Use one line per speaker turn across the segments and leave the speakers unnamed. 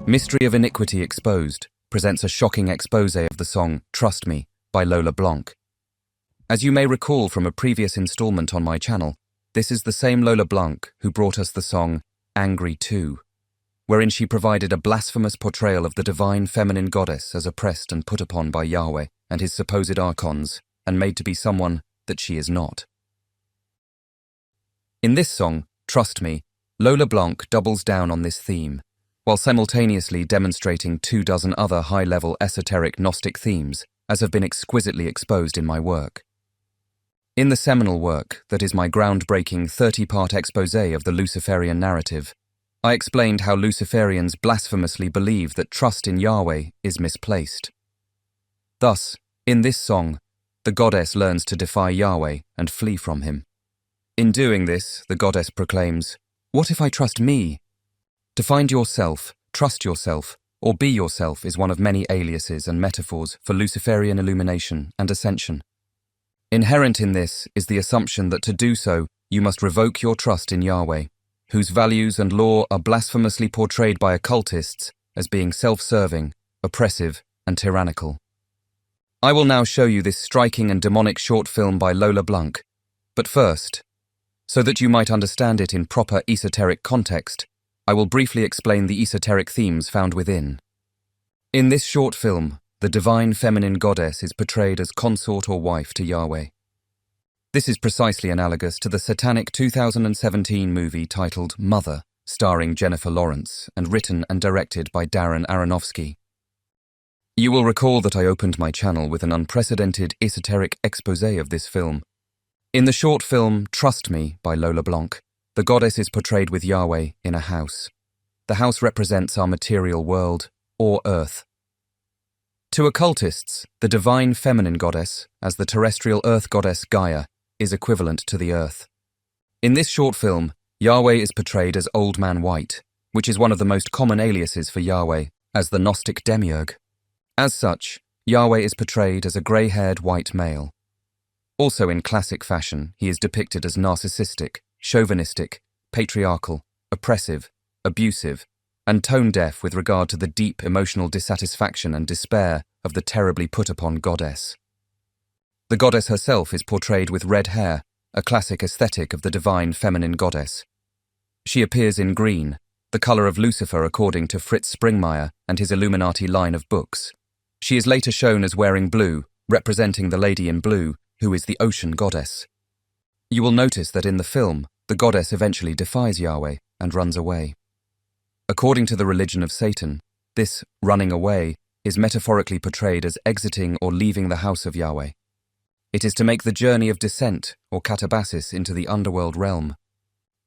Mystery of Iniquity Exposed presents a shocking exposé of the song Trust Me by Lola Blanc. As you may recall from a previous installment on my channel, this is the same Lola Blanc who brought us the song Angry 2, wherein she provided a blasphemous portrayal of the divine feminine goddess as oppressed and put upon by Yahweh and his supposed archons and made to be someone that she is not. In this song, Trust Me, Lola Blanc doubles down on this theme, while simultaneously demonstrating 24 other high-level esoteric Gnostic themes as have been exquisitely exposed in my work. In the seminal work that is my groundbreaking 30-part exposé of the Luciferian narrative, I explained how Luciferians blasphemously believe that trust in Yahweh is misplaced. Thus, in this song, the goddess learns to defy Yahweh and flee from him. In doing this, the goddess proclaims, "What if I trust me?" To find yourself, trust yourself, or be yourself is one of many aliases and metaphors for Luciferian illumination and ascension. Inherent in this is the assumption that to do so, you must revoke your trust in Yahweh, whose values and law are blasphemously portrayed by occultists as being self-serving, oppressive, and tyrannical. I will now show you this striking and demonic short film by Lola Blanc, but first, so that you might understand it in proper esoteric context, I will briefly explain the esoteric themes found within. In this short film, the divine feminine goddess is portrayed as consort or wife to Yahweh. This is precisely analogous to the satanic 2017 movie titled Mother, starring Jennifer Lawrence and written and directed by Darren Aronofsky. You will recall that I opened my channel with an unprecedented esoteric exposé of this film. In the short film Trust Me by Lola Blanc, the goddess is portrayed with Yahweh in a house. The house represents our material world, or earth. To occultists, the divine feminine goddess, as the terrestrial earth goddess Gaia, is equivalent to the earth. In this short film, Yahweh is portrayed as Old Man White, which is one of the most common aliases for Yahweh, as the Gnostic demiurge. As such, Yahweh is portrayed as a grey-haired white male. Also in classic fashion, he is depicted as narcissistic, chauvinistic, patriarchal, oppressive, abusive, and tone-deaf with regard to the deep emotional dissatisfaction and despair of the terribly put-upon goddess. The goddess herself is portrayed with red hair, a classic aesthetic of the divine feminine goddess. She appears in green, the colour of Lucifer according to Fritz Springmeier and his Illuminati line of books. She is later shown as wearing blue, representing the lady in blue, who is the ocean goddess. You will notice that in the film, the goddess eventually defies Yahweh and runs away. According to the religion of Satan, this running away is metaphorically portrayed as exiting or leaving the house of Yahweh. It is to make the journey of descent or catabasis into the underworld realm.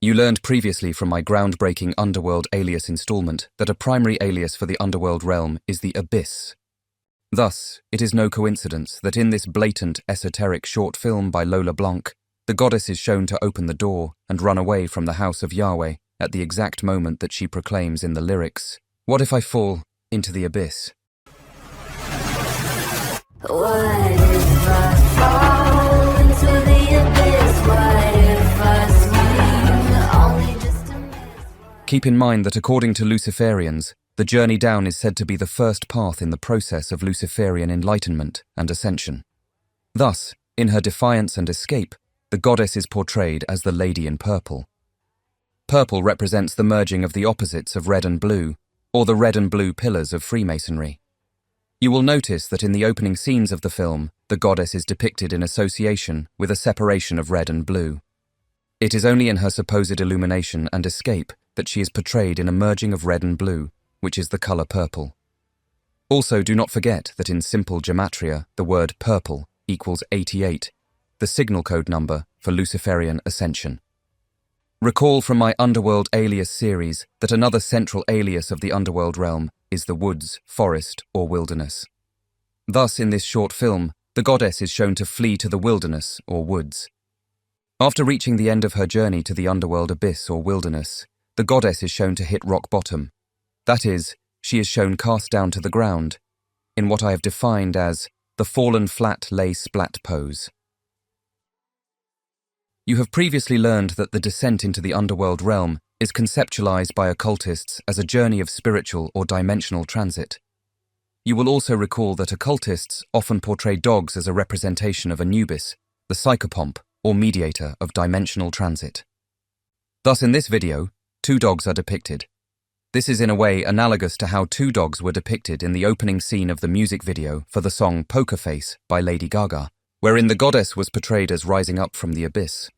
You learned previously from my groundbreaking underworld alias installment that a primary alias for the underworld realm is the abyss. Thus, it is no coincidence that in this blatant esoteric short film by Lola Blanc, the goddess is shown to open the door and run away from the house of Yahweh at the exact moment that she proclaims in the lyrics, "What if I fall into the abyss?"
What if I fall into the abyss? What if I swim only just to miss?
Keep in mind that according to Luciferians, the journey down is said to be the first path in the process of Luciferian enlightenment and ascension. Thus, in her defiance and escape, the goddess is portrayed as the lady in purple. Purple represents the merging of the opposites of red and blue, or the red and blue pillars of Freemasonry. You will notice that in the opening scenes of the film, the goddess is depicted in association with a separation of red and blue. It is only in her supposed illumination and escape that she is portrayed in a merging of red and blue, which is the colour purple. Also, do not forget that in simple gematria, the word purple equals 88, the signal code number for Luciferian ascension. Recall from my Underworld Alias series that another central alias of the underworld realm is the woods, forest, or wilderness. Thus, in this short film, the goddess is shown to flee to the wilderness, or woods. After reaching the end of her journey to the underworld abyss or wilderness, the goddess is shown to hit rock bottom. That is, she is shown cast down to the ground, in what I have defined as the fallen flat lay splat pose. You have previously learned that the descent into the underworld realm is conceptualized by occultists as a journey of spiritual or dimensional transit. You will also recall that occultists often portray dogs as a representation of Anubis, the psychopomp or mediator of dimensional transit. Thus, in this video, two dogs are depicted. This is in a way analogous to how two dogs were depicted in the opening scene of the music video for the song Poker Face by Lady Gaga, wherein the goddess was portrayed as rising up from the abyss.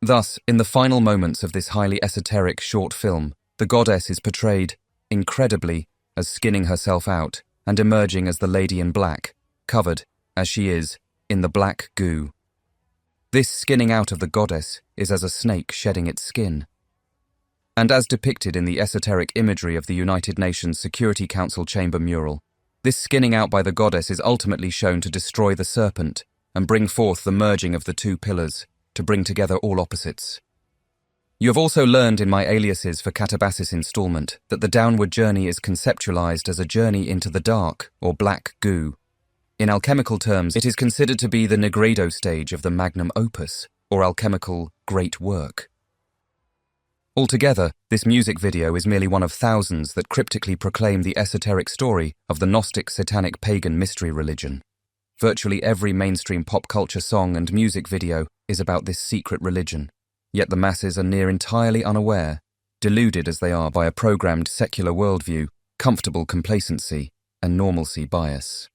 Thus, in the final moments of this highly esoteric short film, the goddess is portrayed, incredibly, as skinning herself out and emerging as the lady in black, covered, as she is, in the black goo. This skinning out of the goddess is as a snake shedding its skin. And as depicted in the esoteric imagery of the United Nations Security Council chamber mural, this skinning out by the goddess is ultimately shown to destroy the serpent and bring forth the merging of the two pillars, to bring together all opposites. You have also learned in my aliases for Catabasis installment that the downward journey is conceptualized as a journey into the dark or black goo. In alchemical terms, it is considered to be the negredo stage of the magnum opus, or alchemical great work. Altogether, this music video is merely one of thousands that cryptically proclaim the esoteric story of the Gnostic satanic pagan mystery religion. Virtually every mainstream pop culture song and music video is about this secret religion, yet the masses are near entirely unaware, deluded as they are by a programmed secular worldview, comfortable complacency, and normalcy bias.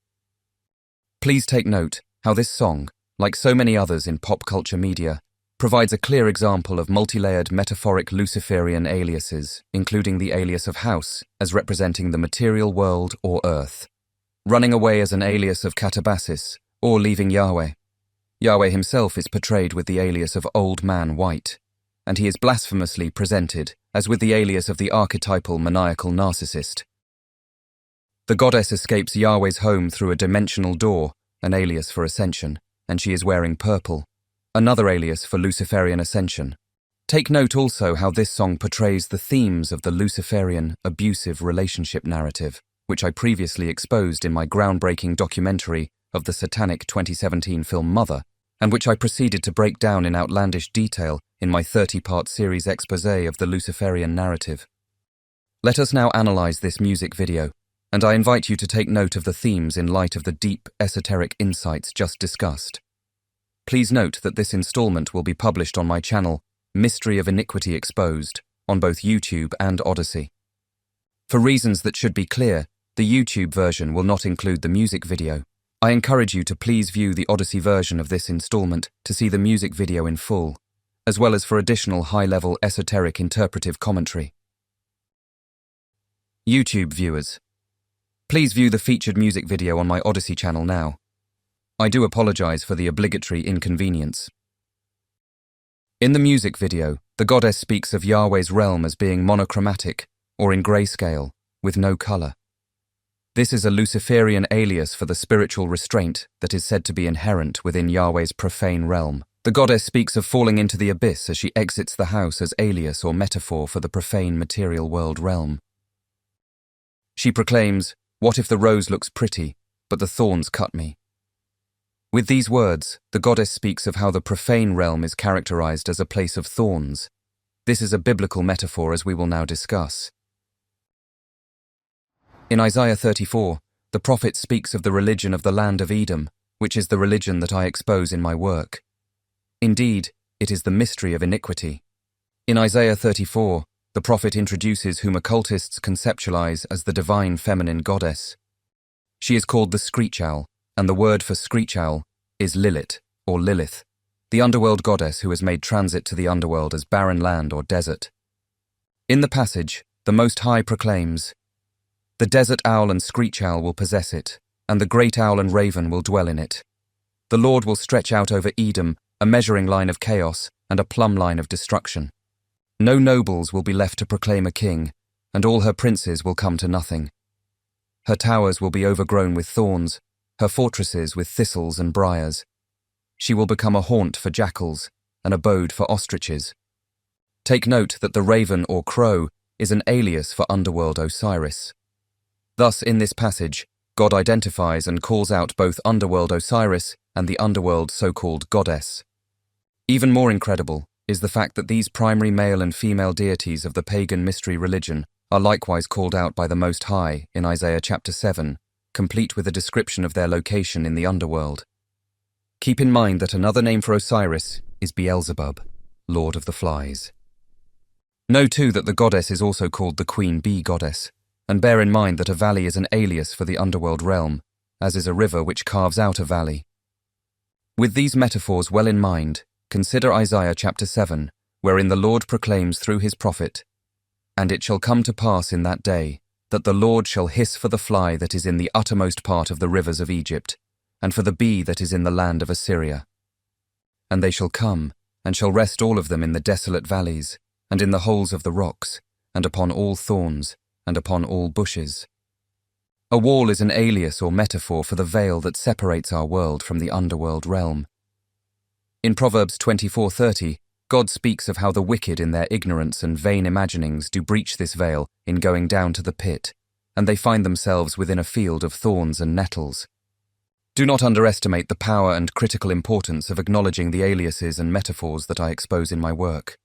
Please take note how this song, like so many others in pop culture media, provides a clear example of multi-layered metaphoric Luciferian aliases, including the alias of House as representing the material world or earth, running away as an alias of Catabasis, or leaving Yahweh. Yahweh himself is portrayed with the alias of Old Man White, and he is blasphemously presented as with the alias of the archetypal maniacal narcissist. The goddess escapes Yahweh's home through a dimensional door, an alias for ascension, and she is wearing purple, another alias for Luciferian ascension. Take note also how this song portrays the themes of the Luciferian abusive relationship narrative, which I previously exposed in my groundbreaking documentary of the satanic 2017 film Mother, and which I proceeded to break down in outlandish detail in my 30-part series exposé of the Luciferian narrative. Let us now analyze this music video, and I invite you to take note of the themes in light of the deep, esoteric insights just discussed. Please note that this installment will be published on my channel, Mystery of Iniquity Exposed, on both YouTube and Odyssey. For reasons that should be clear, the YouTube version will not include the music video. I encourage you to please view the Odyssey version of this installment to see the music video in full, as well as for additional high-level esoteric interpretive commentary. YouTube viewers, please view the featured music video on my Odyssey channel now. I do apologize for the obligatory inconvenience. In the music video, the goddess speaks of Yahweh's realm as being monochromatic, or in grayscale, with no color. This is a Luciferian alias for the spiritual restraint that is said to be inherent within Yahweh's profane realm. The goddess speaks of falling into the abyss as she exits the house as alias or metaphor for the profane material world realm. She proclaims, "What if the rose looks pretty, but the thorns cut me?" With these words, the goddess speaks of how the profane realm is characterized as a place of thorns. This is a biblical metaphor, as we will now discuss. In Isaiah 34, the prophet speaks of the religion of the land of Edom, which is the religion that I expose in my work. Indeed, it is the mystery of iniquity. In Isaiah 34, the prophet introduces whom occultists conceptualize as the divine feminine goddess. She is called the Screech Owl, and the word for Screech Owl is Lilith, or Lilith, the underworld goddess who has made transit to the underworld as barren land or desert. In the passage, the Most High proclaims, "The desert owl and screech owl will possess it, and the great owl and raven will dwell in it. The Lord will stretch out over Edom a measuring line of chaos and a plumb line of destruction. No nobles will be left to proclaim a king, and all her princes will come to nothing. Her towers will be overgrown with thorns, her fortresses with thistles and briars. She will become a haunt for jackals, an abode for ostriches." Take note that the raven or crow is an alias for underworld Osiris. Thus, in this passage, God identifies and calls out both underworld Osiris and the underworld so-called goddess. Even more incredible, is the fact that these primary male and female deities of the pagan mystery religion are likewise called out by the Most High in Isaiah chapter 7, complete with a description of their location in the underworld. Keep in mind that another name for Osiris is Beelzebub, Lord of the Flies. Know too that the goddess is also called the Queen Bee Goddess, and bear in mind that a valley is an alias for the underworld realm, as is a river which carves out a valley. With these metaphors well in mind, consider Isaiah chapter 7, wherein the Lord proclaims through his prophet, "And it shall come to pass in that day, that the Lord shall hiss for the fly that is in the uttermost part of the rivers of Egypt, and for the bee that is in the land of Assyria. And they shall come, and shall rest all of them in the desolate valleys, and in the holes of the rocks, and upon all thorns, and upon all bushes." A wall is an alias or metaphor for the veil that separates our world from the underworld realm. In Proverbs 24:30, God speaks of how the wicked in their ignorance and vain imaginings do breach this veil in going down to the pit, and they find themselves within a field of thorns and nettles. Do not underestimate the power and critical importance of acknowledging the aliases and metaphors that I expose in my work.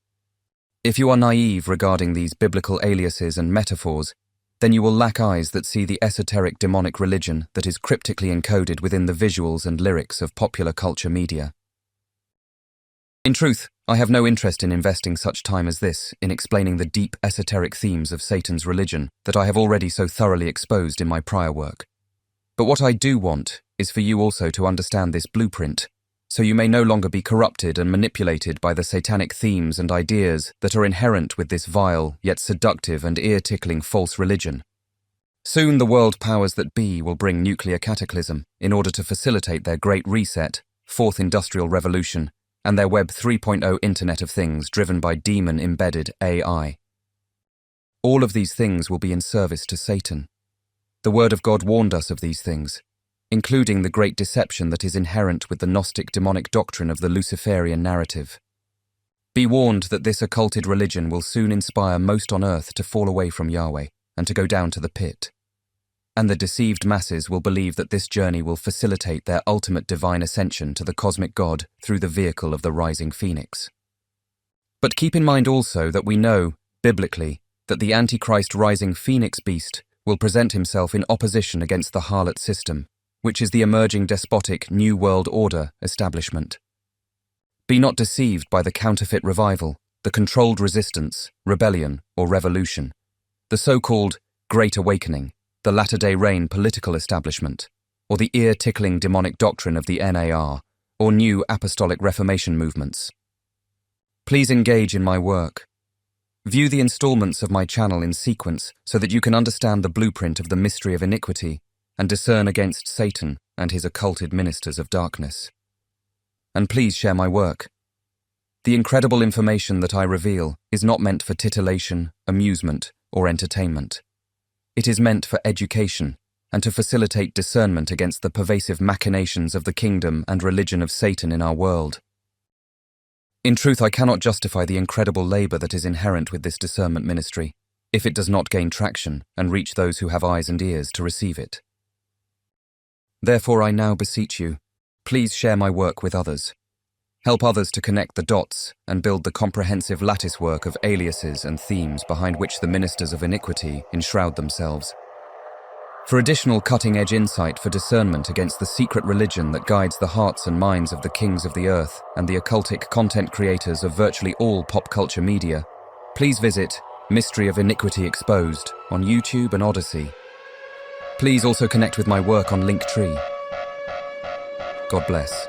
If you are naive regarding these biblical aliases and metaphors, then you will lack eyes that see the esoteric demonic religion that is cryptically encoded within the visuals and lyrics of popular culture media. In truth, I have no interest in investing such time as this in explaining the deep esoteric themes of Satan's religion that I have already so thoroughly exposed in my prior work. But what I do want is for you also to understand this blueprint, so you may no longer be corrupted and manipulated by the satanic themes and ideas that are inherent with this vile yet seductive and ear-tickling false religion. Soon the world powers that be will bring nuclear cataclysm in order to facilitate their Great Reset, Fourth Industrial Revolution, and their Web 3.0 Internet of Things driven by demon-embedded AI. All of these things will be in service to Satan. The Word of God warned us of these things, including the great deception that is inherent with the Gnostic demonic doctrine of the Luciferian narrative. Be warned that this occulted religion will soon inspire most on earth to fall away from Yahweh and to go down to the pit. And the deceived masses will believe that this journey will facilitate their ultimate divine ascension to the cosmic God through the vehicle of the rising phoenix. But keep in mind also that we know, biblically, that the Antichrist rising phoenix beast will present himself in opposition against the harlot system, which is the emerging despotic New World Order establishment. Be not deceived by the counterfeit revival, the controlled resistance, rebellion, or revolution, the so-called Great Awakening, the latter-day reign political establishment, or the ear-tickling demonic doctrine of the NAR, or new apostolic reformation movements. Please engage in my work. View the installments of my channel in sequence so that you can understand the blueprint of the mystery of iniquity and discern against Satan and his occulted ministers of darkness. And please share my work. The incredible information that I reveal is not meant for titillation, amusement, or entertainment. It is meant for education and to facilitate discernment against the pervasive machinations of the kingdom and religion of Satan in our world. In truth, I cannot justify the incredible labor that is inherent with this discernment ministry if it does not gain traction and reach those who have eyes and ears to receive it. Therefore, I now beseech you, please share my work with others. Help others to connect the dots and build the comprehensive lattice work of aliases and themes behind which the ministers of iniquity enshroud themselves. For additional cutting-edge insight for discernment against the secret religion that guides the hearts and minds of the kings of the earth and the occultic content creators of virtually all pop culture media, please visit Mystery of Iniquity Exposed on YouTube and Odyssey. Please also connect with my work on Linktree. God bless.